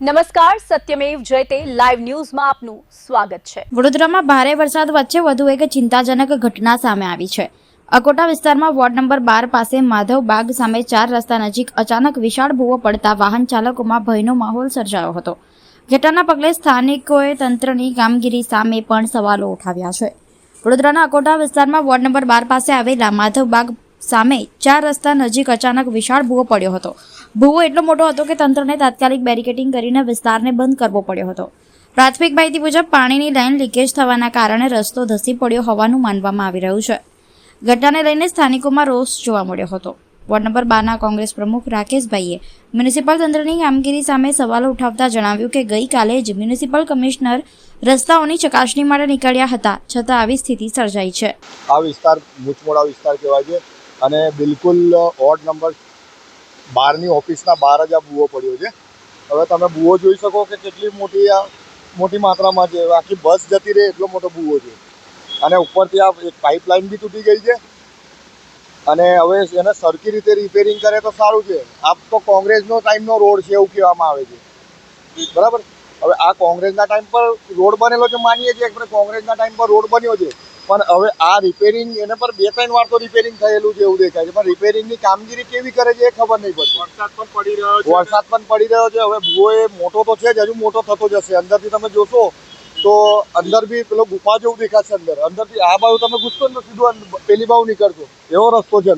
નમસ્કાર, સત્યમેવ જયતે લાઈવ ન્યૂઝમાં આપનું સ્વાગત છે। વડોદરામાં ભારે વરસાદ વચ્ચે વધુ એક ચિંતાજનક ઘટના સામે આવી છે। અકોટા વિસ્તારમાં વોર્ડ નંબર 12 પાસે માધવ બાગ સામે 4 રસ્તા નજીક અચાનક વિશાળ ભૂવો પડતા વાહન ચાલકોમાં ભયનો માહોલ સર્જાયો હતો। ઘટનાના પગલે સ્થાનિકોએ તંત્રની કામગીરી સામે પણ સવાલો ઉઠાવ્યા છે। વડોદરાના અકોટા વિસ્તારમાં વોર્ડ નંબર 12 પાસે આવેલા માધવ બાગ સામે 4 રસ્તા નજીક અચાનક વિશાળ ભૂવો પડ્યો હતો। ભૂવો એટલો મોટો હતો કે તંત્રને તાત્કાલિક બેરિકેડિંગ કરીને વિસ્તારને બંધ કરવો પડ્યો હતો। પ્રાથમિક માહિતી મુજબ પાણીની લાઇન લીકેજ થવાના કારણે રસ્તો ધસી પડ્યો હોવાનું માનવામાં આવી રહ્યું છે। ઘટનાને લઈને સ્થાનિકોમાં રોષ જોવા મળ્યો હતો। વોર્ડ નંબર 12ના કોંગ્રેસ પ્રમુખ રાકેશભાઈએ મ્યુનિસિપલ તંત્રની કામગીરી સામે સવાલો ઉઠાવતા જણાવ્યું કે ગઈકાલે જ મ્યુનિસિપલ કમિશનર રસ્તાઓની ચકાસણી માટે નીકળ્યા હતા, છતાં આવી સ્થિતિ સર્જાઈ છે। આ વિસ્તાર મૂચમોડા વિસ્તાર કહેવાય છે અને બિલકુલ વોર્ડ નંબર 12ની ઓફિસના બહાર જ આ ભૂવો પડ્યો છે। હવે તમે ભૂવો જોઈ શકો કે કેટલી મોટી માત્રામાં છે। આખી બસ જતી રહે એટલો મોટો ભૂવો છે અને ઉપરથી આ એક પાઇપલાઇન બી તૂટી ગઈ છે અને હવે એને સરખી રીતે રિપેરિંગ કરે તો સારું છે। આ તો કોંગ્રેસનો ટાઈમનો રોડ છે એવું કહેવામાં આવે છે, બરાબર। હવે આ કોંગ્રેસના ટાઈમ પર રોડ બનેલો છે, માનીએ છીએ કે કોંગ્રેસના ટાઈમ પર રોડ બન્યો છે, પણ હવે આ રિપેરિંગ એને પર 2-3 વાર તો રિપેરિંગ થયેલું છે એવું દેખાય છે, પણ રિપેરિંગની કામગીરી કેવી કરે છે એ ખબર નહીં પડતી। વરસાદ પણ પડી રહ્યો છે। હવે ભૂવો એ મોટો તો છે જ, હજુ મોટો થતો જશે। અંદરથી તમે જોશો તો અંદર બી પેલો ગુફા જેવું દેખાશે। અંદરથી આ બાજુ તમે ઘૂસશો ને તો સીધું પેલી બાજુ નીકળશો, એવો રસ્તો છે।